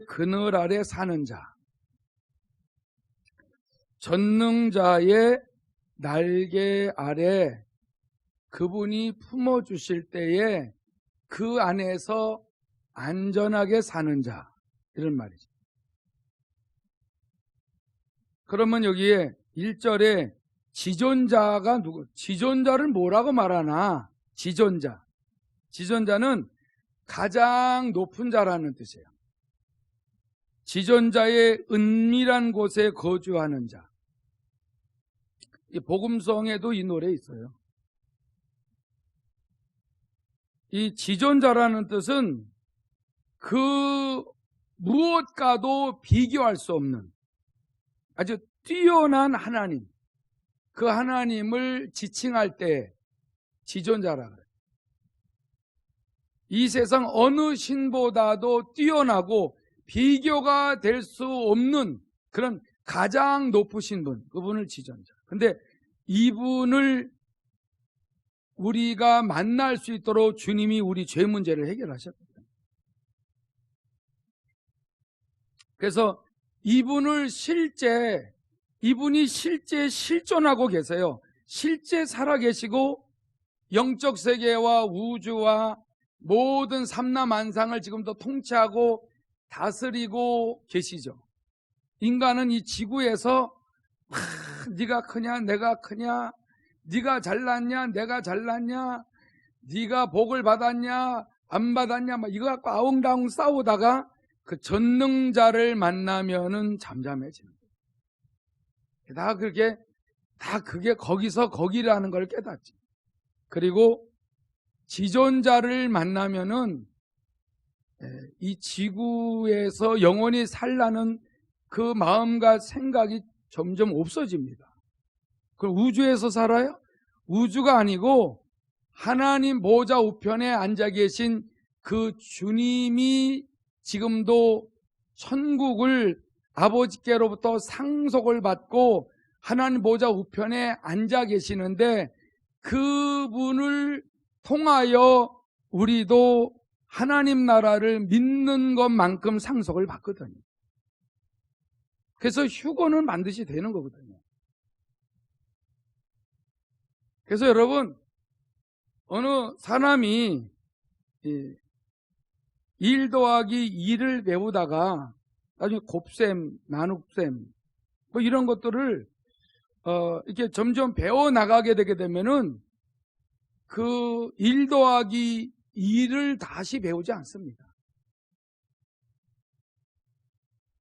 그늘 아래 사는 자, 전능자의 날개 아래 그분이 품어주실 때에 그 안에서 안전하게 사는 자, 이런 말이죠. 그러면 여기에 1절에 지존자가 누구? 지존자를 뭐라고 말하나? 지존자. 지존자는 가장 높은 자라는 뜻이에요. 지존자의 은밀한 곳에 거주하는 자. 이 복음성에도 이 노래 있어요. 이 지존자라는 뜻은 그 무엇과도 비교할 수 없는 아주 뛰어난 하나님, 그 하나님을 지칭할 때 지존자라 그래요. 이 세상 어느 신보다도 뛰어나고 비교가 될 수 없는 그런 가장 높으신 분, 그분을 지존자. 근데 이분을 우리가 만날 수 있도록 주님이 우리 죄 문제를 해결하셨거든요. 그래서 이분이 실제 실존하고 계세요. 실제 살아계시고 영적 세계와 우주와 모든 삼라만상을 지금도 통치하고 다스리고 계시죠. 인간은 이 지구에서 네가 크냐 내가 크냐, 네가 잘났냐 내가 잘났냐, 네가 복을 받았냐 안 받았냐 막 이거 갖고 아웅다웅 싸우다가 그 전능자를 만나면은 잠잠해지는 거예요. 그게 거기서 거기라는 걸 깨닫지. 그리고 지존자를 만나면은 이 지구에서 영원히 살라는 그 마음과 생각이 점점 없어집니다. 그럼 우주에서 살아요? 우주가 아니고 하나님 보좌 우편에 앉아 계신 그 주님이 지금도 천국을 아버지께로부터 상속을 받고 하나님 보좌 우편에 앉아 계시는데 그분을 통하여 우리도 하나님 나라를 믿는 것만큼 상속을 받거든요. 그래서 휴거는 반드시 되는 거거든요. 그래서 여러분, 어느 사람이 1 더하기 2를 배우다가 나중에 곱셈, 나눗셈 뭐 이런 것들을 이렇게 점점 배워 나가게 되게 되면은 그 1 더하기 2를 다시 배우지 않습니다.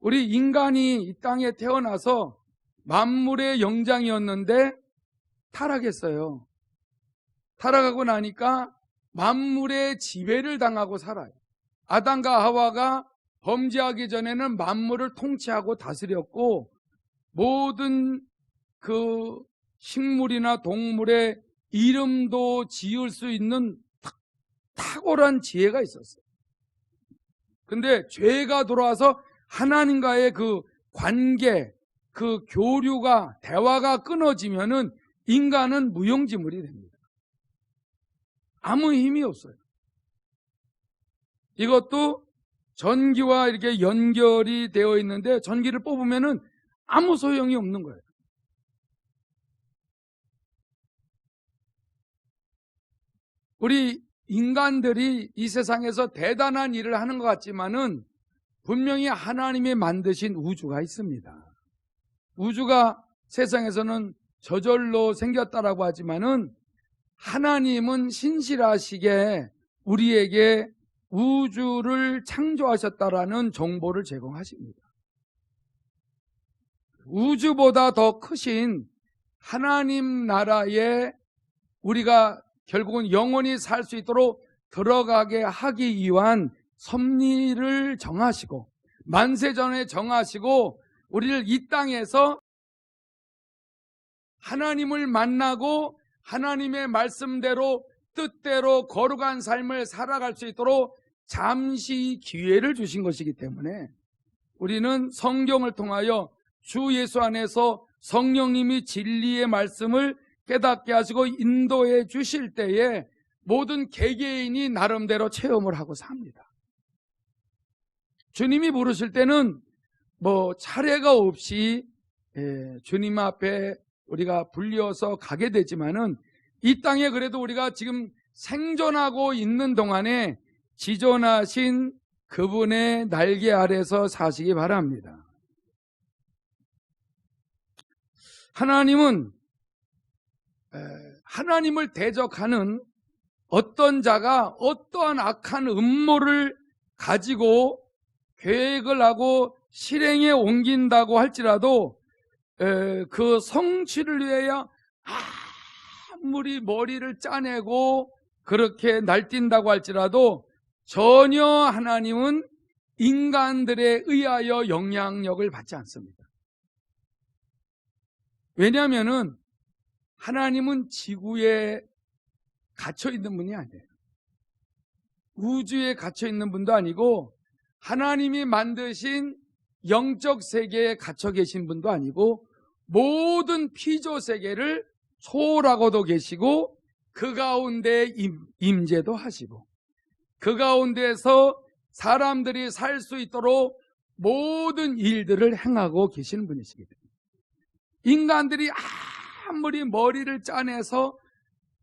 우리 인간이 이 땅에 태어나서 만물의 영장이었는데 타락했어요. 타락하고 나니까 만물의 지배를 당하고 살아요. 아담과 하와가 범죄하기 전에는 만물을 통치하고 다스렸고 모든 그 식물이나 동물의 이름도 지을 수 있는 탁월한 지혜가 있었어요. 근데 죄가 들어와서 하나님과의 그 관계, 그 교류가, 대화가 끊어지면은 인간은 무용지물이 됩니다. 아무 힘이 없어요. 이것도 전기와 이렇게 연결이 되어 있는데 전기를 뽑으면은 아무 소용이 없는 거예요. 우리 인간들이 이 세상에서 대단한 일을 하는 것 같지만은 분명히 하나님이 만드신 우주가 있습니다. 우주가 세상에서는 저절로 생겼다라고 하지만은 하나님은 신실하시게 우리에게 우주를 창조하셨다라는 정보를 제공하십니다. 우주보다 더 크신 하나님 나라에 우리가 결국은 영원히 살 수 있도록 들어가게 하기 위한 섭리를 정하시고 만세전에 정하시고 우리를 이 땅에서 하나님을 만나고 하나님의 말씀대로 뜻대로 거룩한 삶을 살아갈 수 있도록 잠시 기회를 주신 것이기 때문에 우리는 성경을 통하여 주 예수 안에서 성령님이 진리의 말씀을 깨닫게 하시고 인도해 주실 때에 모든 개개인이 나름대로 체험을 하고 삽니다. 주님이 부르실 때는 뭐 차례가 없이 주님 앞에 우리가 불려서 가게 되지만은 이 땅에 그래도 우리가 지금 생존하고 있는 동안에 지존하신 그분의 날개 아래서 사시기 바랍니다. 하나님은 하나님을 대적하는 어떤 자가 어떠한 악한 음모를 가지고 계획을 하고 실행에 옮긴다고 할지라도 그 성취를 위하여 아무리 머리를 짜내고 그렇게 날뛴다고 할지라도 전혀 하나님은 인간들에 의하여 영향력을 받지 않습니다. 왜냐하면 하나님은 지구에 갇혀있는 분이 아니에요. 우주에 갇혀있는 분도 아니고 하나님이 만드신 영적 세계에 갇혀 계신 분도 아니고 모든 피조 세계를 초월하고도 계시고 그 가운데 임재도 하시고 그 가운데서 사람들이 살 수 있도록 모든 일들을 행하고 계시는 분이시기 때문에 인간들이 아무리 머리를 짜내서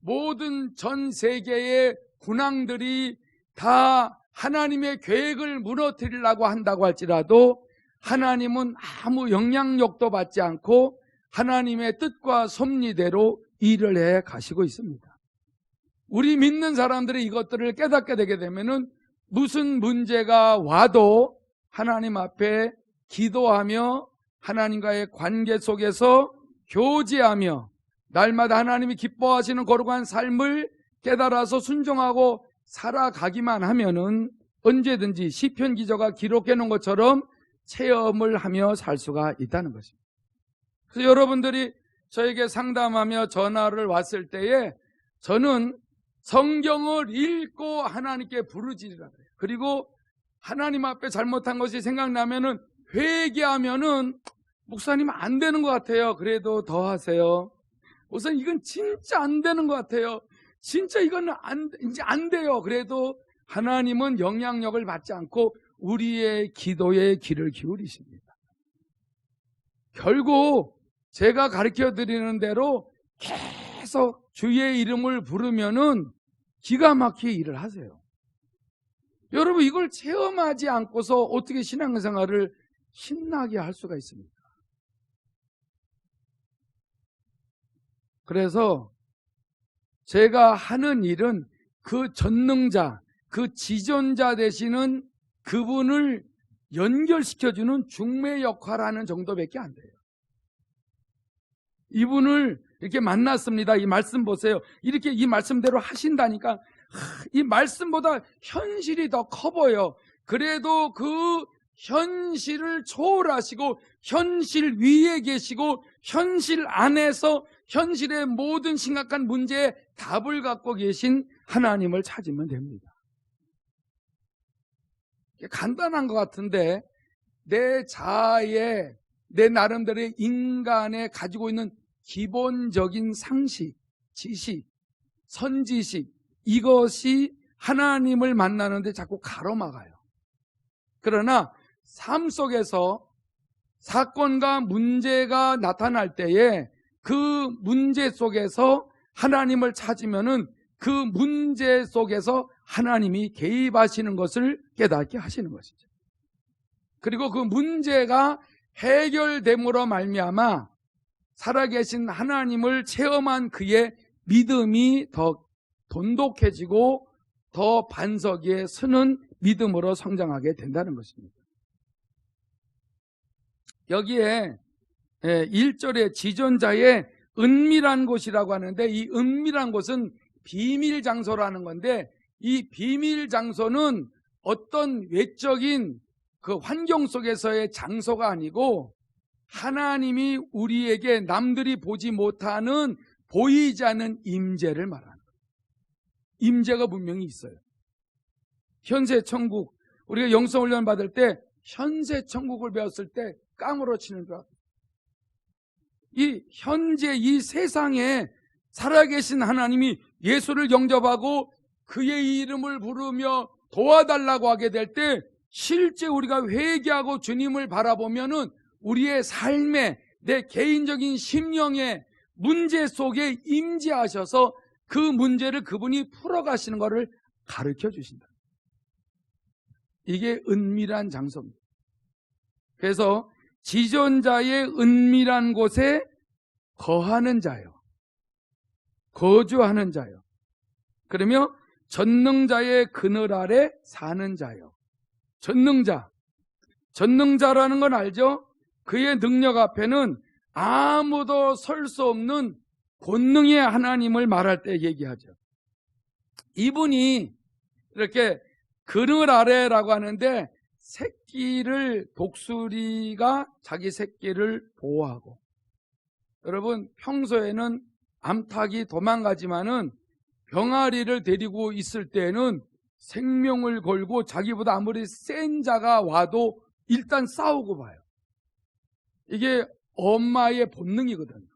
모든 전 세계의 군왕들이 다 하나님의 계획을 무너뜨리려고 한다고 할지라도 하나님은 아무 영향력도 받지 않고 하나님의 뜻과 섭리대로 일을 해 가시고 있습니다. 우리 믿는 사람들이 이것들을 깨닫게 되게 되면은 무슨 문제가 와도 하나님 앞에 기도하며 하나님과의 관계 속에서 교제하며 날마다 하나님이 기뻐하시는 거룩한 삶을 깨달아서 순종하고 살아가기만 하면은 언제든지 시편 기자가 기록해 놓은 것처럼 체험을 하며 살 수가 있다는 것입니다. 그래서 여러분들이 저에게 상담하며 전화를 왔을 때에 저는 성경을 읽고 하나님께 부르짖으라 그래요. 그리고 하나님 앞에 잘못한 것이 생각나면은 회개하면은 목사님 안 되는 것 같아요. 그래도 더 하세요. 우선 이건 진짜 안 되는 것 같아요. 진짜 이건 이제 안 돼요. 그래도 하나님은 영향력을 받지 않고 우리의 기도에 귀를 기울이십니다. 결국 제가 가르쳐 드리는 대로 계속 주의 이름을 부르면은 기가 막히게 일을 하세요. 여러분 이걸 체험하지 않고서 어떻게 신앙생활을 신나게 할 수가 있습니까? 그래서 제가 하는 일은 그 전능자, 그 지존자 되시는 그분을 연결시켜주는 중매 역할하는 정도밖에 안 돼요. 이분을 이렇게 만났습니다. 이 말씀 보세요. 이렇게 이 말씀대로 하신다니까 이 말씀보다 현실이 더 커 보여. 그래도 그 현실을 초월하시고 현실 위에 계시고 현실 안에서 현실의 모든 심각한 문제에 답을 갖고 계신 하나님을 찾으면 됩니다. 간단한 것 같은데 내 자아에 내 나름대로의 인간에 가지고 있는 기본적인 상식, 지식, 선지식 이것이 하나님을 만나는데 자꾸 가로막아요. 그러나 삶 속에서 사건과 문제가 나타날 때에 그 문제 속에서 하나님을 찾으면은 그 문제 속에서 하나님이 개입하시는 것을 깨닫게 하시는 것이죠. 그리고 그 문제가 해결됨으로 말미암아 살아계신 하나님을 체험한 그의 믿음이 더 돈독해지고 더 반석 위에 서는 믿음으로 성장하게 된다는 것입니다. 여기에 1절에 지존자의 은밀한 곳이라고 하는데 이 은밀한 곳은 비밀 장소라는 건데 이 비밀 장소는 어떤 외적인 그 환경 속에서의 장소가 아니고 하나님이 우리에게 남들이 보지 못하는 보이지 않는 임재를 말하는 거예요. 임재가 분명히 있어요. 현세 천국, 우리가 영성훈련 받을 때 현세 천국을 배웠을 때 깡으로 치는 줄 알아요. 이 현재 이 세상에 살아계신 하나님이 예수를 영접하고 그의 이름을 부르며 도와달라고 하게 될 때 실제 우리가 회개하고 주님을 바라보면은 우리의 삶에, 내 개인적인 심령의 문제 속에 임재하셔서 그 문제를 그분이 풀어가시는 것을 가르쳐 주신다. 이게 은밀한 장소입니다. 그래서 지존자의 은밀한 곳에 거하는 자요, 거주하는 자요, 그러며 전능자의 그늘 아래 사는 자요. 전능자라는 건 알죠? 그의 능력 앞에는 아무도 설 수 없는 권능의 하나님을 말할 때 얘기하죠. 이분이 이렇게 그늘 아래라고 하는데, 독수리가 자기 새끼를 보호하고, 여러분 평소에는 암탉이 도망가지만은 병아리를 데리고 있을 때는 생명을 걸고 자기보다 아무리 센 자가 와도 일단 싸우고 봐요. 이게 엄마의 본능이거든요.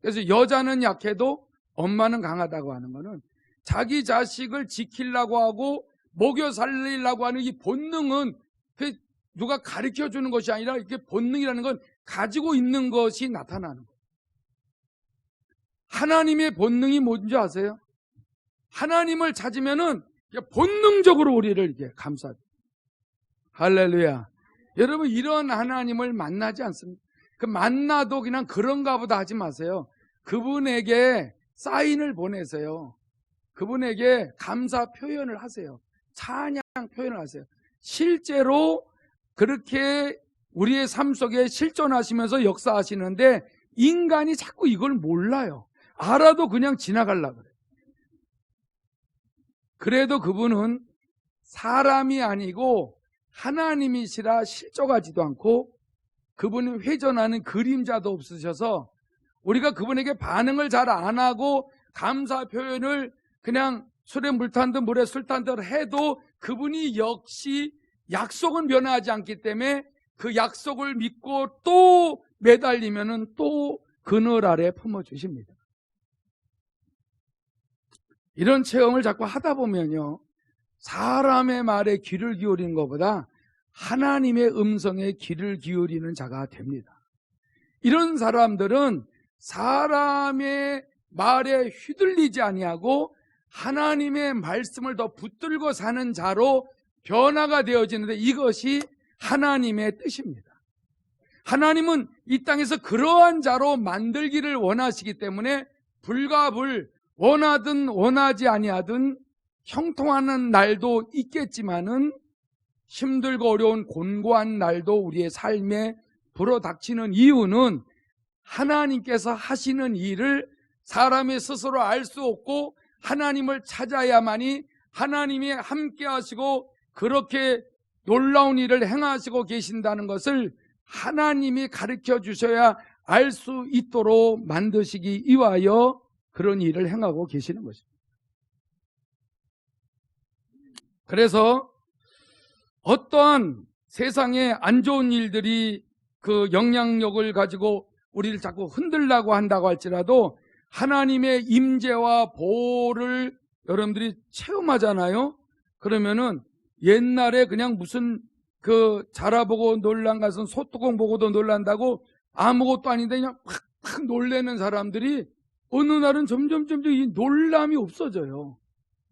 그래서 여자는 약해도 엄마는 강하다고 하는 거는 자기 자식을 지키려고 하고 먹여 살리려고 하는 이 본능은 누가 가르쳐 주는 것이 아니라 이렇게 본능이라는 건 가지고 있는 것이 나타나는 거예요. 하나님의 본능이 뭔지 아세요? 하나님을 찾으면은 본능적으로 우리를 이렇게 감싸죠. 할렐루야. 여러분, 이런 하나님을 만나지 않습니까? 그 만나도 그냥 그런가 보다 하지 마세요. 그분에게 사인을 보내세요. 그분에게 감사 표현을 하세요. 찬양 표현을 하세요. 실제로 그렇게 우리의 삶 속에 실존하시면서 역사하시는데 인간이 자꾸 이걸 몰라요. 알아도 그냥 지나가려고 그래요. 그래도 그분은 사람이 아니고 하나님이시라 실족하지도 않고, 그분은 회전하는 그림자도 없으셔서 우리가 그분에게 반응을 잘 안 하고 감사 표현을 그냥 술에 물 탄 듯 물에 술 탄 듯 해도 그분이 역시 약속은 변하지 않기 때문에 그 약속을 믿고 또 매달리면은 또 그늘 아래 품어주십니다. 이런 체험을 자꾸 하다 보면요, 사람의 말에 귀를 기울이는 것보다 하나님의 음성에 귀를 기울이는 자가 됩니다. 이런 사람들은 사람의 말에 휘둘리지 아니하고 하나님의 말씀을 더 붙들고 사는 자로 변화가 되어지는데, 이것이 하나님의 뜻입니다. 하나님은 이 땅에서 그러한 자로 만들기를 원하시기 때문에 불과 불, 원하든 원하지 아니하든 형통하는 날도 있겠지만은 힘들고 어려운 곤고한 날도 우리의 삶에 불어닥치는 이유는 하나님께서 하시는 일을 사람이 스스로 알 수 없고 하나님을 찾아야만이 하나님이 함께 하시고 그렇게 놀라운 일을 행하시고 계신다는 것을 하나님이 가르쳐 주셔야 알 수 있도록 만드시기 위하여 그런 일을 행하고 계시는 것입니다. 그래서 어떠한 세상에 안 좋은 일들이 그 영향력을 가지고 우리를 자꾸 흔들라고 한다고 할지라도 하나님의 임재와 보호를 여러분들이 체험하잖아요. 그러면은 옛날에 그냥 무슨 그 자라보고 놀란 것은 소뚜껑 보고도 놀란다고 아무것도 아닌데 그냥 팍팍 놀래는 사람들이 어느 날은 점점 이 놀람이 없어져요.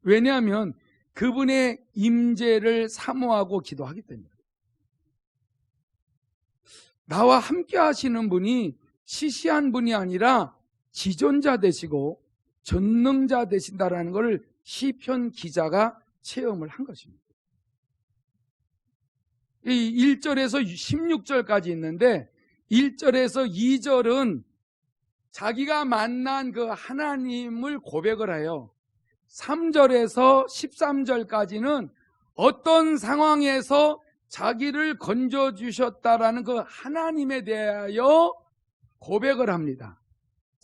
왜냐하면 그분의 임재를 사모하고 기도하기 때문입니다. 나와 함께 하시는 분이 시시한 분이 아니라 지존자 되시고 전능자 되신다라는 것을 시편 기자가 체험을 한 것입니다. 이 1절에서 16절까지 있는데 1절에서 2절은 자기가 만난 그 하나님을 고백을 해요. 3절에서 13절까지는 어떤 상황에서 자기를 건져주셨다라는 그 하나님에 대하여 고백을 합니다.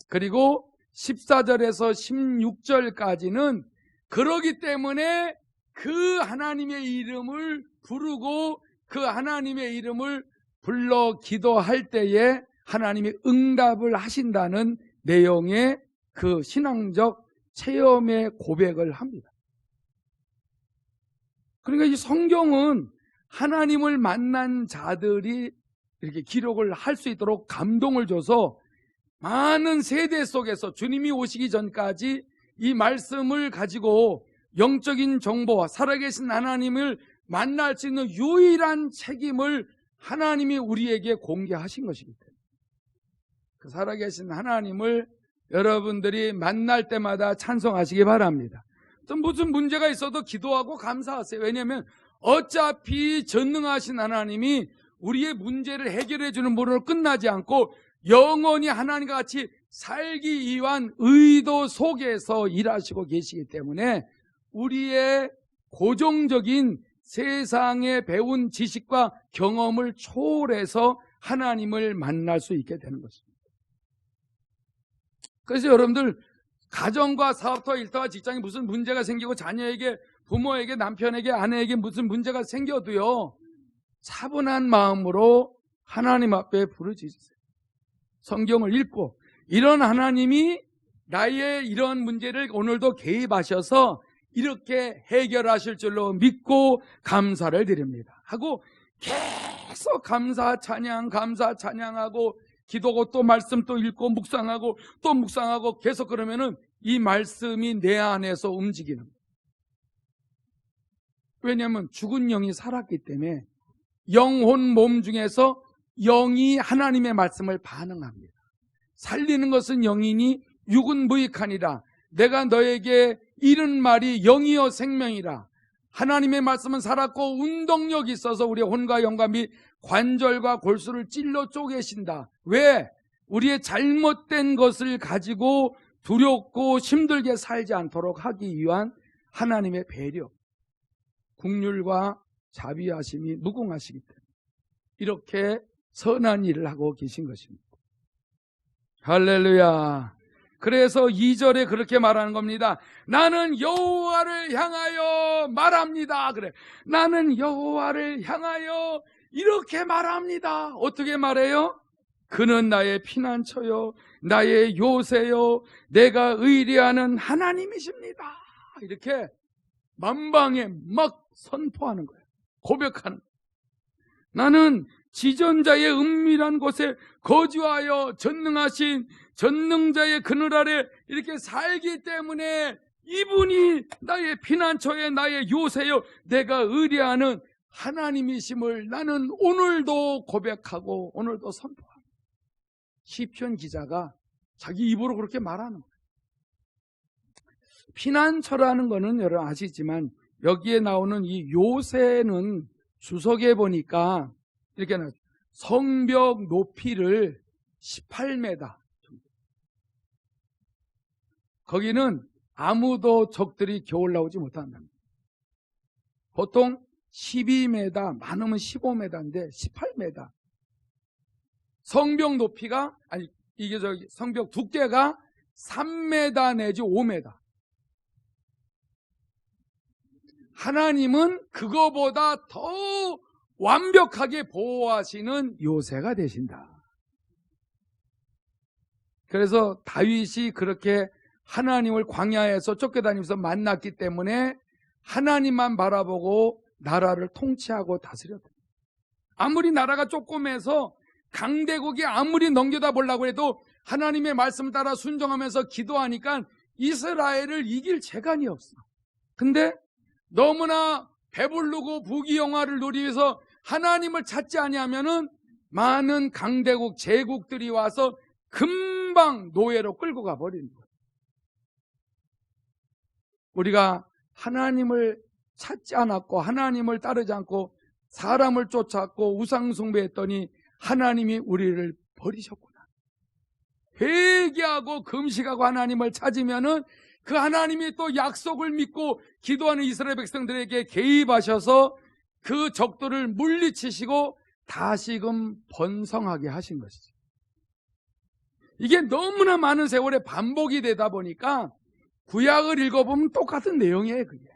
그리고 14절에서 16절까지는 그러기 때문에 그 하나님의 이름을 부르고 그 하나님의 이름을 불러 기도할 때에 하나님이 응답을 하신다는 내용의 그 신앙적 체험의 고백을 합니다. 그러니까 이 성경은 하나님을 만난 자들이 이렇게 기록을 할 수 있도록 감동을 줘서 많은 세대 속에서 주님이 오시기 전까지 이 말씀을 가지고 영적인 정보와 살아계신 하나님을 만날 수 있는 유일한 책임을 하나님이 우리에게 공개하신 것이기 때문에 그 살아계신 하나님을 여러분들이 만날 때마다 찬송하시기 바랍니다. 또 무슨 문제가 있어도 기도하고 감사하세요. 왜냐하면 어차피 전능하신 하나님이 우리의 문제를 해결해 주는 분으로 끝나지 않고 영원히 하나님과 같이 살기 위한 의도 속에서 일하시고 계시기 때문에 우리의 고정적인 세상에 배운 지식과 경험을 초월해서 하나님을 만날 수 있게 되는 것입니다. 그래서 여러분들 가정과 사업과 일터와 직장에 무슨 문제가 생기고 자녀에게, 부모에게, 남편에게, 아내에게 무슨 문제가 생겨도요, 차분한 마음으로 하나님 앞에 부르짖으세요. 성경을 읽고 이런 하나님이 나의 이런 문제를 오늘도 개입하셔서 이렇게 해결하실 줄로 믿고 감사를 드립니다 하고 계속 감사 찬양하고 기도하고 또 말씀 또 읽고 묵상하고 또 묵상하고 계속 그러면은 이 말씀이 내 안에서 움직이는 거예요. 왜냐하면 죽은 영이 살았기 때문에 영혼 몸 중에서 영이 하나님의 말씀을 반응합니다. 살리는 것은 영이니 육은 무익하니라. 내가 너에게 이른 말이 영이요 생명이라. 하나님의 말씀은 살았고 운동력이 있어서 우리의 혼과 영과 및 관절과 골수를 찔러 쪼개신다. 왜? 우리의 잘못된 것을 가지고 두렵고 힘들게 살지 않도록 하기 위한 하나님의 배려, 긍휼과 자비하심이 무궁하시기 때문에 이렇게 선한 일을 하고 계신 것입니다. 할렐루야. 그래서 2절에 그렇게 말하는 겁니다. 나는 여호와를 향하여 말합니다. 그래. 나는 여호와를 향하여 이렇게 말합니다. 어떻게 말해요? 그는 나의 피난처요, 나의 요새요, 내가 의뢰하는 하나님이십니다. 이렇게 만방에 막 선포하는 거예요. 고백하는 거예요. 나는 지존자의 은밀한 곳에 거주하여 전능하신 전능자의 그늘 아래 이렇게 살기 때문에 이분이 나의 피난처에 나의 요새요, 내가 의뢰하는 하나님이심을 나는 오늘도 고백하고 오늘도 선포합니다. 시편 기자가 자기 입으로 그렇게 말하는 거예요. 피난처라는 거는 여러분 아시지만 여기에 나오는 이 요새는 주석에 보니까 이렇게 나와요. 성벽 높이를 18m. 거기는 아무도 적들이 겨울 나오지 못한답니다. 보통 12m, 많으면 15m인데 18m. 성벽 높이가, 아니, 이게 성벽 두께가 3m 내지 5m. 하나님은 그거보다 더 완벽하게 보호하시는 요새가 되신다. 그래서 다윗이 그렇게 하나님을 광야에서 쫓겨다니면서 만났기 때문에 하나님만 바라보고 나라를 통치하고 다스렸다. 아무리 나라가 조그매서 강대국이 아무리 넘겨다 보려고 해도 하나님의 말씀 따라 순종하면서 기도하니까 이스라엘을 이길 재간이 없어. 근데 너무나 배부르고 부귀영화를 누리기 위해서 하나님을 찾지 아니하면은 많은 강대국 제국들이 와서 금방 노예로 끌고 가버리는 거예요. 우리가 하나님을 찾지 않았고 하나님을 따르지 않고 사람을 쫓았고 우상 숭배했더니 하나님이 우리를 버리셨구나. 회개하고 금식하고 하나님을 찾으면은 그 하나님이 또 약속을 믿고 기도하는 이스라엘 백성들에게 개입하셔서 그 적들을 물리치시고 다시금 번성하게 하신 것이죠. 이게 너무나 많은 세월에 반복이 되다 보니까 구약을 읽어보면 똑같은 내용이에요. 그게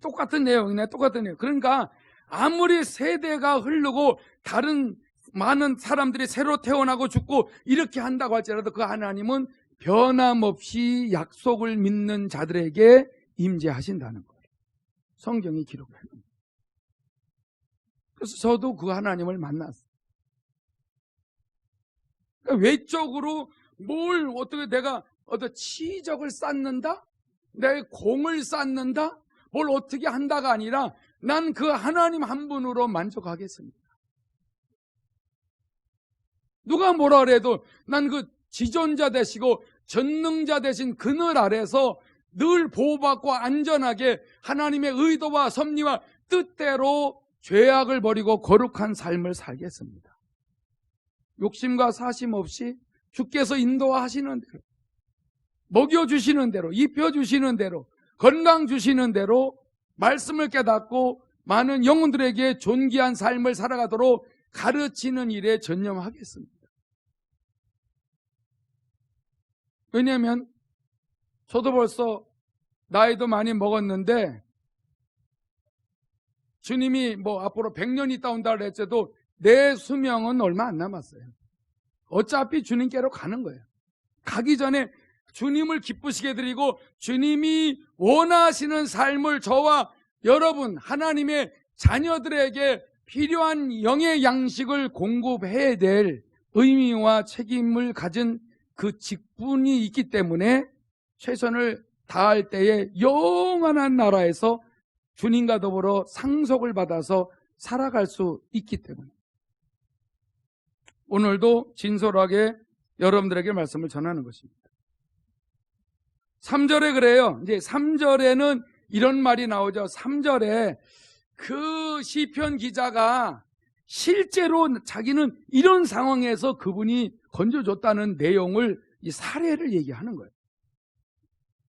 똑같은 내용이네. 똑같은 내용. 그러니까 아무리 세대가 흐르고 다른 많은 사람들이 새로 태어나고 죽고 이렇게 한다고 할지라도 그 하나님은 변함없이 약속을 믿는 자들에게 임재하신다는 거예요. 성경이 기록합니다. 그래서 저도 그 하나님을 만났어요. 그러니까 외적으로 뭘 어떻게 내가 어떤 치적을 쌓는다? 내 공을 쌓는다? 뭘 어떻게 한다가 아니라 난 그 하나님 한 분으로 만족하겠습니다. 누가 뭐라 그래도 난 그 지존자 되시고 전능자 되신 그늘 아래서 늘 보호받고 안전하게 하나님의 의도와 섭리와 뜻대로 죄악을 버리고 거룩한 삶을 살겠습니다. 욕심과 사심 없이 주께서 인도하시는 대로, 먹여주시는 대로, 입혀주시는 대로, 건강 주시는 대로 말씀을 깨닫고 많은 영혼들에게 존귀한 삶을 살아가도록 가르치는 일에 전념하겠습니다. 왜냐하면 저도 벌써 나이도 많이 먹었는데 주님이 앞으로 100년 있다 온다 그랬어도 내 수명은 얼마 안 남았어요. 어차피 주님께로 가는 거예요. 가기 전에 주님을 기쁘시게 해드리고 주님이 원하시는 삶을 저와 여러분 하나님의 자녀들에게 필요한 영의 양식을 공급해야 될 의미와 책임을 가진 그 직분이 있기 때문에 최선을 다할 때에 영원한 나라에서 주님과 더불어 상속을 받아서 살아갈 수 있기 때문에 오늘도 진솔하게 여러분들에게 말씀을 전하는 것입니다. 3절에 그래요. 이제 3절에는 이런 말이 나오죠. 3절에 그 시편 기자가 실제로 자기는 이런 상황에서 그분이 건져줬다는 내용을 이 사례를 얘기하는 거예요.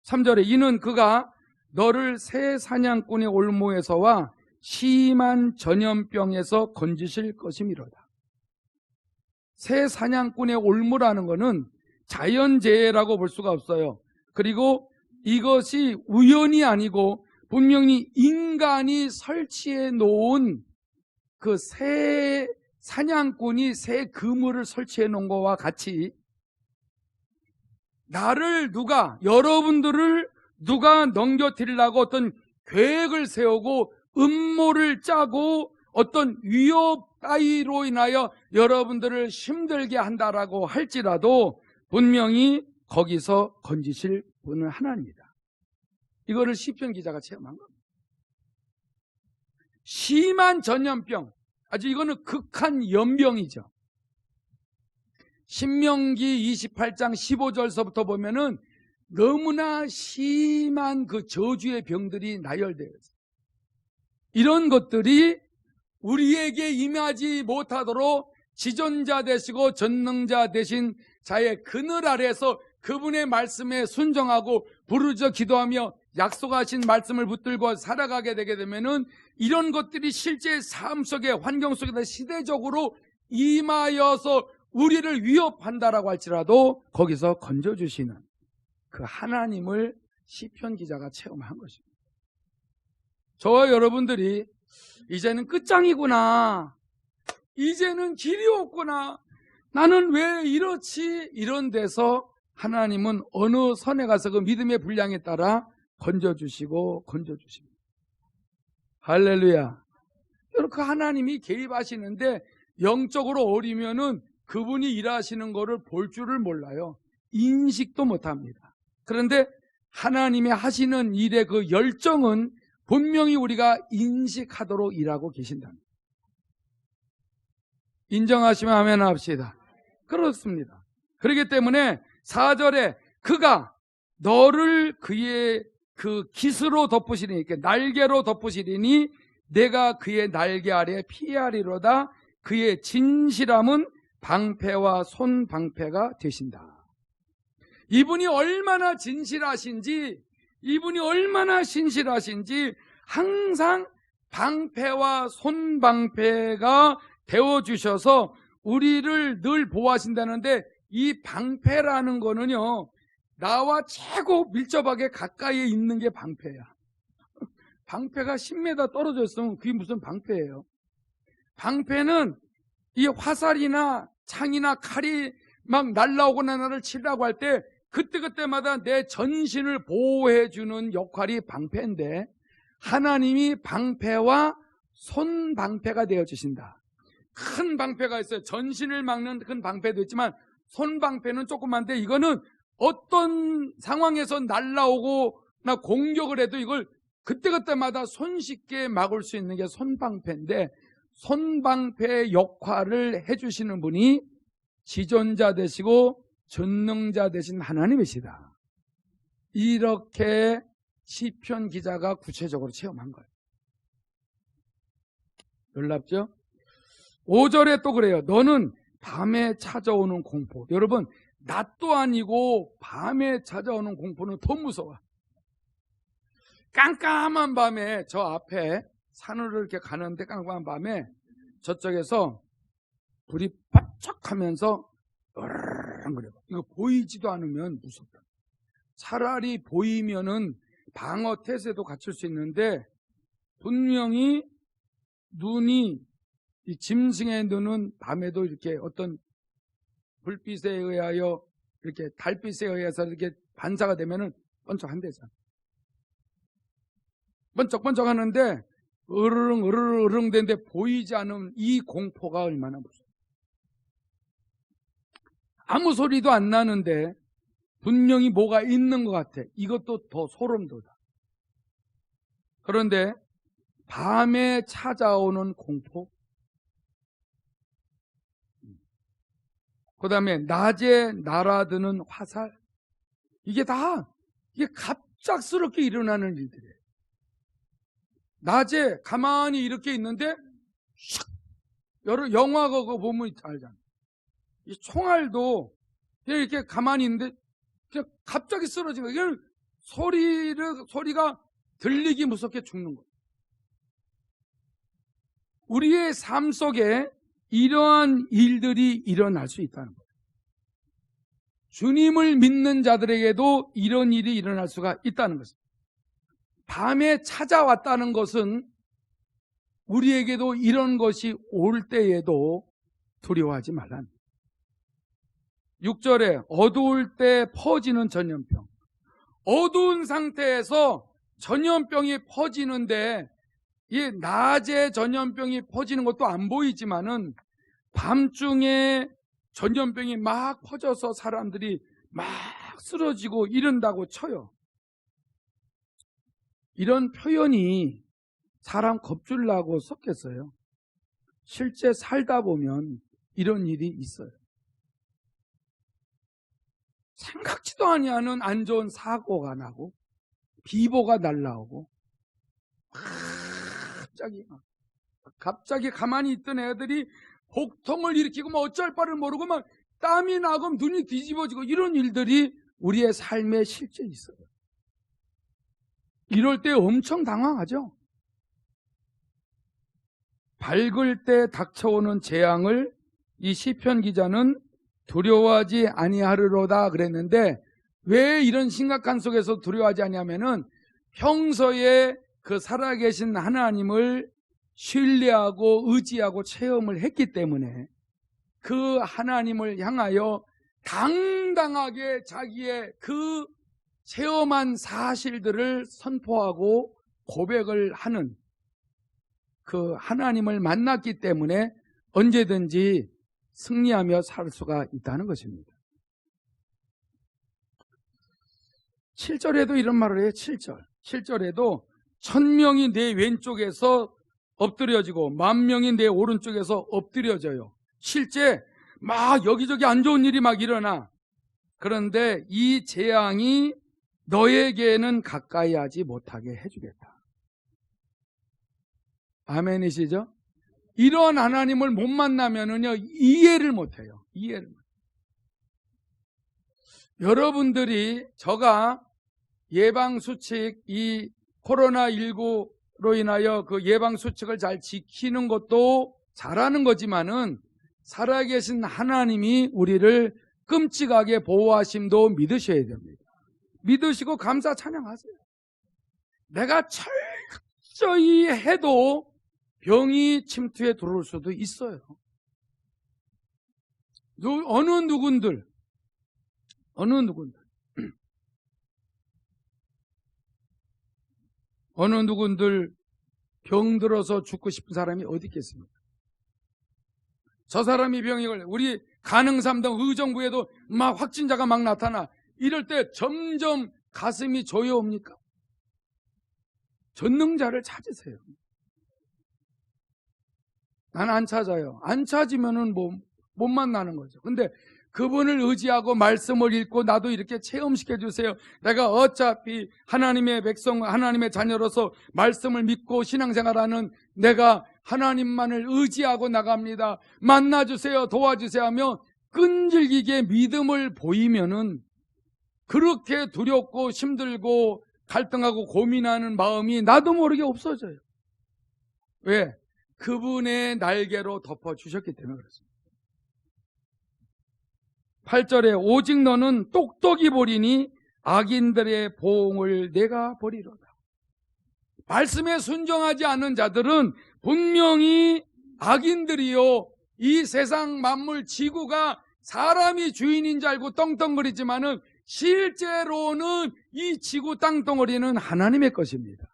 3절에 이는 그가 너를 새 사냥꾼의 올무에서와 심한 전염병에서 건지실 것이미로다. 새 사냥꾼의 올무라는 것은 자연재해라고 볼 수가 없어요. 그리고 이것이 우연이 아니고 분명히 인간이 설치해 놓은 그 새 사냥꾼이 새 그물을 설치해 놓은 것과 같이 여러분들을 누가 넘겨뜨리려고 어떤 계획을 세우고 음모를 짜고 어떤 위협 따위로 인하여 여러분들을 힘들게 한다라고 할지라도 분명히 거기서 건지실 분은 하나님이다. 이거를 시편 기자가 체험한 겁니다. 심한 전염병, 아주 이거는 극한 연병이죠. 신명기 28장 15절서부터 보면은 너무나 심한 그 저주의 병들이 나열되어 있어요. 이런 것들이 우리에게 임하지 못하도록 지존자 되시고 전능자 되신 자의 그늘 아래에서 그분의 말씀에 순종하고 부르짖어 기도하며 약속하신 말씀을 붙들고 살아가게 되게 되면은 이런 것들이 실제 삶 속에 환경 속에서 시대적으로 임하여서 우리를 위협한다라고 할지라도 거기서 건져주시는 그 하나님을 시편 기자가 체험한 것입니다. 저와 여러분들이 이제는 끝장이구나, 이제는 길이 없구나, 나는 왜 이렇지, 이런 데서 하나님은 어느 선에 가서 그 믿음의 분량에 따라 건져주시고 건져주십니다. 할렐루야. 여러분, 그 하나님이 개입하시는데 영적으로 어리면은 그분이 일하시는 거를 볼 줄을 몰라요. 인식도 못합니다. 그런데 하나님이 하시는 일의 그 열정은 분명히 우리가 인식하도록 일하고 계신답니다. 인정하시면 아멘 합시다. 그렇습니다. 그렇기 때문에 4절에 그가 너를 그의 그 깃으로 덮으시리니, 날개로 덮으시리니 내가 그의 날개 아래 피하리로다. 그의 진실함은 방패와 손방패가 되신다. 이분이 얼마나 진실하신지, 이분이 얼마나 신실하신지 항상 방패와 손방패가 되어주셔서 우리를 늘 보호하신다는데, 이 방패라는 거는요, 나와 최고 밀접하게 가까이에 있는 게 방패야. 방패가 10m 떨어져 있으면 그게 무슨 방패예요? 방패는 이 화살이나 창이나 칼이 막 날라오거나 나를 치려고 할 때 그때그때마다 내 전신을 보호해주는 역할이 방패인데, 하나님이 방패와 손방패가 되어주신다. 큰 방패가 있어요. 전신을 막는 큰 방패도 있지만 손방패는 조그만데 이거는 어떤 상황에서 날라오거나 공격을 해도 이걸 그때그때마다 손쉽게 막을 수 있는 게 손방패인데, 손방패의 역할을 해주시는 분이 지존자 되시고 전능자 되신 하나님이시다. 이렇게 시편 기자가 구체적으로 체험한 거예요. 놀랍죠? 5절에 또 그래요. 너는 밤에 찾아오는 공포. 여러분, 낮도 아니고 밤에 찾아오는 공포는 더 무서워. 깜깜한 밤에, 저 앞에 산으로 이렇게 가는데 깜깜한 밤에 저쪽에서 불이 반짝하면서 으르렁거려. 이거 보이지도 않으면 무섭다. 차라리 보이면은 방어 태세도 갖출 수 있는데, 분명히 눈이, 이 짐승의 눈은 밤에도 이렇게 어떤 불빛에 의하여, 이렇게 달빛에 의해서 이렇게 반사가 되면은 번쩍한대잖아. 번쩍번쩍 하는데 으르릉 으르릉 으르릉 되는데 보이지 않은 이 공포가 얼마나 무서워. 아무 소리도 안 나는데 분명히 뭐가 있는 것 같아. 이것도 더 소름 돋아. 그런데 밤에 찾아오는 공포, 그 다음에 낮에 날아드는 화살, 이게 갑작스럽게 일어나는 일들이에요. 낮에 가만히 이렇게 있는데 샥, 영화 그거 보면 알잖아. 이 총알도 이렇게 가만히 있는데 그냥 갑자기 쓰러진 거예요. 이건 소리가 들리기 무섭게 죽는 거예요. 우리의 삶 속에 이러한 일들이 일어날 수 있다는 거예요. 주님을 믿는 자들에게도 이런 일이 일어날 수가 있다는 것입니다. 밤에 찾아왔다는 것은 우리에게도 이런 것이 올 때에도 두려워하지 말라는 거예요. 6절에 어두울 때 퍼지는 전염병. 어두운 상태에서 전염병이 퍼지는데, 이 낮에 전염병이 퍼지는 것도 안 보이지만은 밤중에 전염병이 막 퍼져서 사람들이 막 쓰러지고 이런다고 쳐요. 이런 표현이 사람 겁주려고 썼겠어요? 실제 살다 보면 이런 일이 있어요. 생각지도 아니하는 안 좋은 사고가 나고 비보가 날라오고 갑자기 가만히 있던 애들이 복통을 일으키고 뭐 어쩔 바를 모르고 막 땀이 나고 눈이 뒤집어지고 이런 일들이 우리의 삶에 실제 있어요. 이럴 때 엄청 당황하죠. 밝을 때 닥쳐오는 재앙을 이 시편 기자는 두려워하지 아니하리로다 그랬는데, 왜 이런 심각한 속에서 두려워하지 아니하면은 평소에 그 살아계신 하나님을 신뢰하고 의지하고 체험을 했기 때문에 그 하나님을 향하여 당당하게 자기의 그 체험한 사실들을 선포하고 고백을 하는 그 하나님을 만났기 때문에 언제든지 승리하며 살 수가 있다는 것입니다. 7절에도 이런 말을 해요. 7절에도 1000명이 내 왼쪽에서 엎드려지고 10,000명이 내 오른쪽에서 엎드려져요. 실제 막 여기저기 안 좋은 일이 막 일어나. 그런데 이 재앙이 너에게는 가까이 하지 못하게 해주겠다. 아멘이시죠? 이런 하나님을 못 만나면은요, 이해를 못해요. 이해를 못해요. 여러분들이 저가 예방수칙, 이 코로나19로 인하여 그 예방수칙을 잘 지키는 것도 잘하는 거지만은 살아계신 하나님이 우리를 끔찍하게 보호하심도 믿으셔야 됩니다. 믿으시고 감사 찬양하세요. 내가 철저히 해도 병이 침투해 들어올 수도 있어요. 어느 누군들 병들어서 죽고 싶은 사람이 어디 있겠습니까? 저 사람이 병이 걸려. 우리 간흥삼동 의정부에도 막 확진자가 막 나타나. 이럴 때 점점 가슴이 조여옵니까? 전능자를 찾으세요. 나는 안 찾아요. 안 찾으면은 못 만나는 거죠. 근데 그분을 의지하고 말씀을 읽고 나도 이렇게 체험시켜 주세요. 내가 어차피 하나님의 백성, 하나님의 자녀로서 말씀을 믿고 신앙생활하는 내가 하나님만을 의지하고 나갑니다. 만나주세요, 도와주세요 하며 끈질기게 믿음을 보이면은 그렇게 두렵고 힘들고 갈등하고 고민하는 마음이 나도 모르게 없어져요. 왜? 그분의 날개로 덮어주셨기 때문에 그렇습니다. 8절에 오직 너는 똑똑히 보리니 악인들의 보응을 내가 보리로다. 말씀에 순종하지 않는 자들은 분명히 악인들이요, 이 세상 만물 지구가 사람이 주인인 줄 알고 떵떵거리지만은 실제로는 이 지구 땅덩어리는 하나님의 것입니다.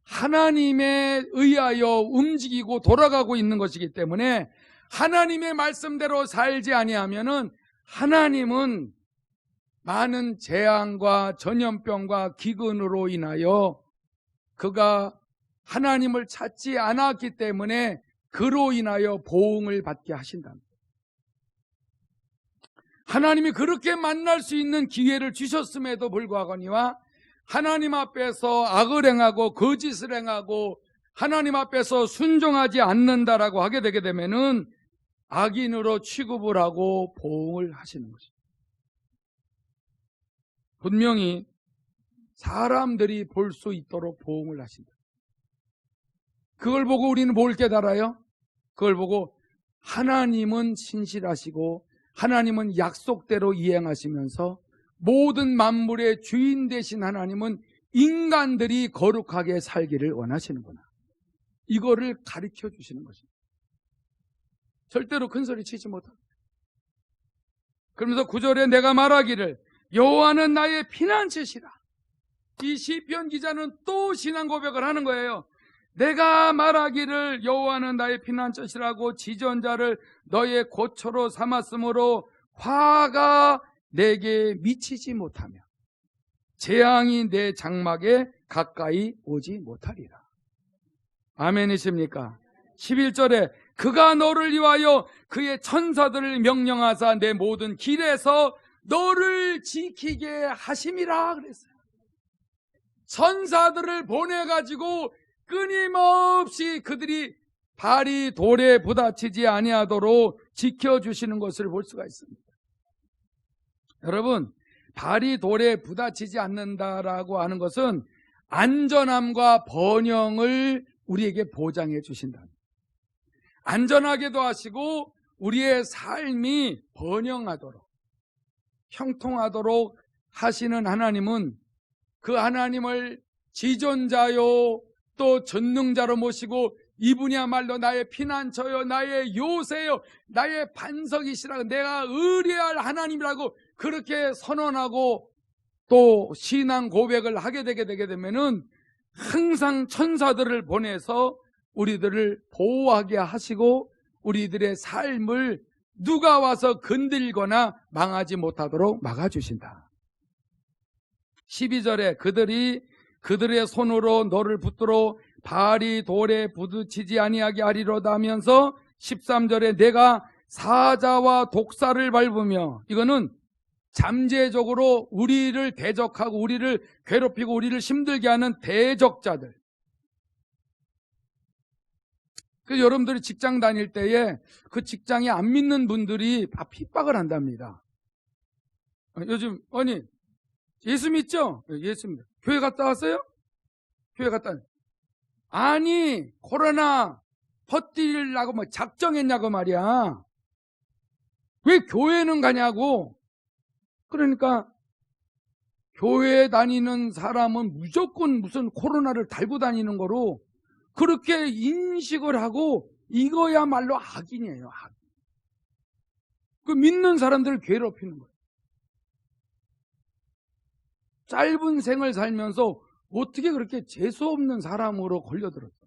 하나님에 의하여 움직이고 돌아가고 있는 것이기 때문에 하나님의 말씀대로 살지 아니하면은 하나님은 많은 재앙과 전염병과 기근으로 인하여 그가 하나님을 찾지 않았기 때문에 그로 인하여 보응을 받게 하신답니다. 하나님이 그렇게 만날 수 있는 기회를 주셨음에도 불구하거니와 하나님 앞에서 악을 행하고 거짓을 행하고 하나님 앞에서 순종하지 않는다라고 하게 되게 되면은 악인으로 취급을 하고 보응을 하시는 것입니다. 분명히 사람들이 볼 수 있도록 보응을 하신다. 그걸 보고 우리는 뭘 깨달아요? 그걸 보고 하나님은 신실하시고 하나님은 약속대로 이행하시면서 모든 만물의 주인 되신 하나님은 인간들이 거룩하게 살기를 원하시는구나. 이거를 가르쳐 주시는 것입니다. 절대로 큰 소리 치지 못합니다. 그러면서 9절에 내가 말하기를 여호와는 나의 피난처시라. 이 시편 기자는 또 신앙 고백을 하는 거예요. 내가 말하기를 여호와는 나의 피난처시라고 지존자를 너의 고초로 삼았으므로 화가 내게 미치지 못하며 재앙이 내 장막에 가까이 오지 못하리라. 아멘이십니까? 11절에 그가 너를 위하여 그의 천사들을 명령하사 내 모든 길에서 너를 지키게 하심이라 그랬어요. 천사들을 보내가지고 끊임없이 그들이 발이 돌에 부딪히지 아니하도록 지켜주시는 것을 볼 수가 있습니다. 여러분, 발이 돌에 부딪히지 않는다라고 하는 것은 안전함과 번영을 우리에게 보장해 주신다. 안전하게도 하시고 우리의 삶이 번영하도록 형통하도록 하시는 하나님은 그 하나님을 지존자요 또 전능자로 모시고 이분이야말로 나의 피난처요 나의 요새요 나의 반석이시라고 내가 의뢰할 하나님이라고 그렇게 선언하고 또 신앙 고백을 하게 되게 되면은 항상 천사들을 보내서 우리들을 보호하게 하시고 우리들의 삶을 누가 와서 건들거나 망하지 못하도록 막아주신다. 12절에 그들의 손으로 너를 붙들어 발이 돌에 부딪히지 아니하게 하리로다 하면서 13절에 내가 사자와 독사를 밟으며, 이거는 잠재적으로 우리를 대적하고 우리를 괴롭히고 우리를 힘들게 하는 대적자들. 그 여러분들이 직장 다닐 때에 그 직장에 안 믿는 분들이 다 핍박을 한답니다. 요즘 아니 예수 믿죠? 예수 믿어요. 교회 갔다 왔어요? 교회 갔다 왔어요. 아니 코로나 퍼뜨리려고 뭐 작정했냐고 말이야. 왜 교회는 가냐고. 그러니까 교회 다니는 사람은 무조건 무슨 코로나를 달고 다니는 거로 그렇게 인식을 하고 이거야말로 악인이에요. 악인. 그 믿는 사람들을 괴롭히는 거예요. 짧은 생을 살면서 어떻게 그렇게 재수없는 사람으로 걸려들었어.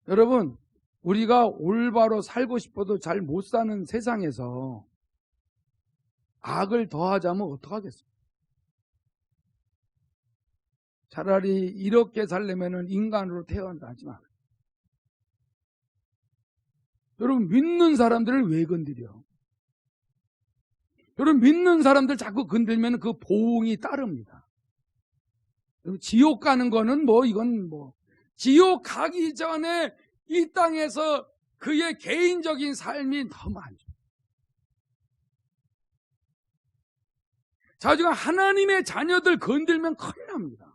여러분, 우리가 올바로 살고 싶어도 잘 못 사는 세상에서 악을 더하자면 어떡하겠어요? 차라리 이렇게 살려면 인간으로 태어난다 하지 마. 여러분, 믿는 사람들을 왜 건드려? 여러분, 믿는 사람들 자꾸 건들면 그 보응이 따릅니다. 지옥 가는 거는 이건 지옥 가기 전에 이 땅에서 그의 개인적인 삶이 너무 안 좋아요. 자, 지금 하나님의 자녀들 건들면 큰일 납니다.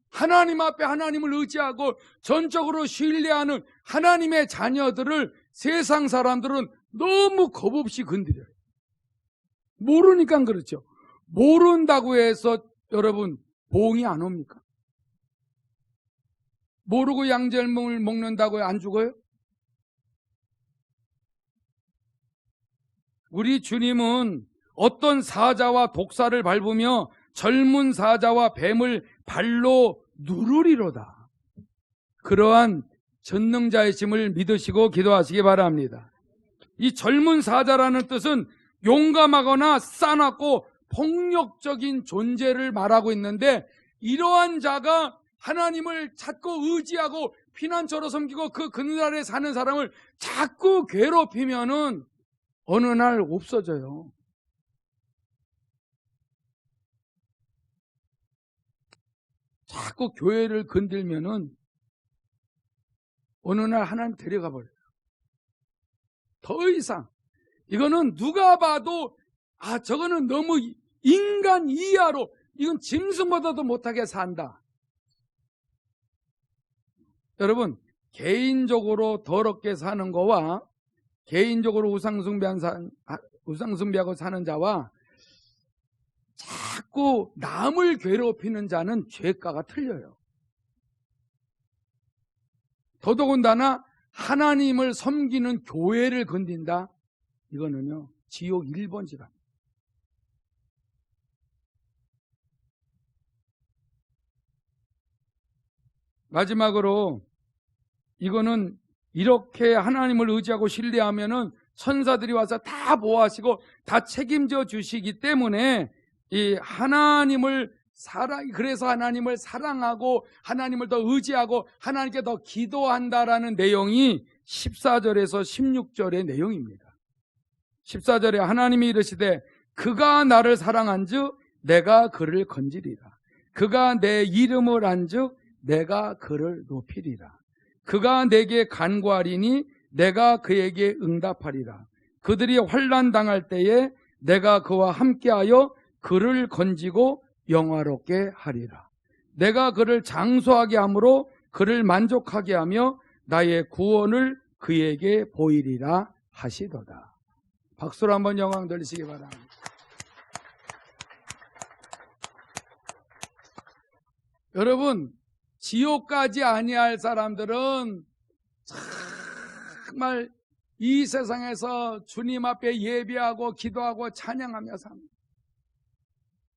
하나님 앞에 하나님을 의지하고 전적으로 신뢰하는 하나님의 자녀들을 세상 사람들은 너무 겁없이 건드려요. 모르니까 그렇죠. 모른다고 해서 여러분 보응이 안 옵니까? 모르고 양절몽을 먹는다고 안 죽어요? 우리 주님은 어떤 사자와 독사를 밟으며 젊은 사자와 뱀을 발로 누르리로다. 그러한 전능자이심을 믿으시고 기도하시기 바랍니다. 이 젊은 사자라는 뜻은 용감하거나 싸납고 폭력적인 존재를 말하고 있는데, 이러한 자가 하나님을 찾고 의지하고 피난처로 섬기고 그 그늘아래 사는 사람을 자꾸 괴롭히면은 어느 날 없어져요. 자꾸 교회를 건들면은 어느 날 하나님 데려가 버려요. 더 이상 이거는 누가 봐도 저거는 너무 인간 이하로, 이건 짐승보다도 못하게 산다. 여러분, 개인적으로 더럽게 사는 거와 개인적으로 우상숭배하고 사는 자와 자꾸 남을 괴롭히는 자는 죄가가 틀려요. 더더군다나 하나님을 섬기는 교회를 건든다? 이거는요, 지옥 1번지다. 마지막으로, 이거는 이렇게 하나님을 의지하고 신뢰하면은 천사들이 와서 다 보호하시고 다 책임져 주시기 때문에 그래서 하나님을 사랑하고 하나님을 더 의지하고 하나님께 더 기도한다라는 내용이 14절에서 16절의 내용입니다. 14절에 하나님이 이르시되 그가 나를 사랑한즉 내가 그를 건지리라. 그가 내 이름을 안즉 내가 그를 높이리라. 그가 내게 간구하리니 내가 그에게 응답하리라. 그들이 환난 당할 때에 내가 그와 함께하여 그를 건지고 영화롭게 하리라. 내가 그를 장수하게 함으로 그를 만족하게 하며 나의 구원을 그에게 보이리라 하시도다. 박수로 한번 영광 돌리시기 바랍니다. 여러분, 지옥까지 아니할 사람들은 정말 이 세상에서 주님 앞에 예배하고 기도하고 찬양하며 삽니다.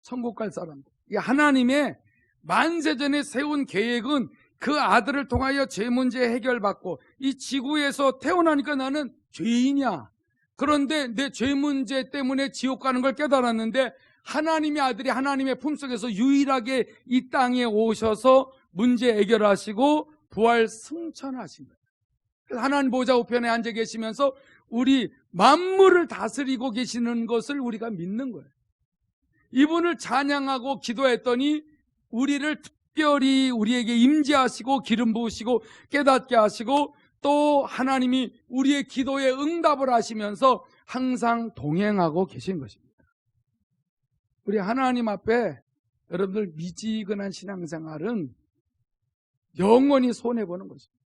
천국 갈 사람들. 하나님의 만세전에 세운 계획은 그 아들을 통하여 죄 문제 해결받고, 이 지구에서 태어나니까 나는 죄인이야. 그런데 내 죄 문제 때문에 지옥 가는 걸 깨달았는데, 하나님의 아들이 하나님의 품속에서 유일하게 이 땅에 오셔서 문제 해결하시고 부활 승천하신 거예요. 그래서 하나님 보좌 우편에 앉아 계시면서 우리 만물을 다스리고 계시는 것을 우리가 믿는 거예요. 이분을 찬양하고 기도했더니 우리를 특별히 우리에게 임재하시고 기름 부으시고 깨닫게 하시고, 또 하나님이 우리의 기도에 응답을 하시면서 항상 동행하고 계신 것입니다. 우리 하나님 앞에 여러분들 미지근한 신앙생활은 영원히 손해보는 것입니다.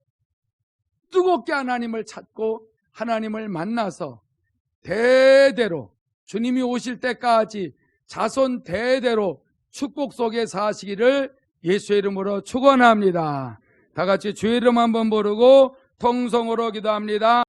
뜨겁게 하나님을 찾고 하나님을 만나서 대대로 주님이 오실 때까지 자손 대대로 축복 속에 사시기를 예수의 이름으로 축원합니다. 다 같이 주의 이름 한번 부르고 통성으로 기도합니다.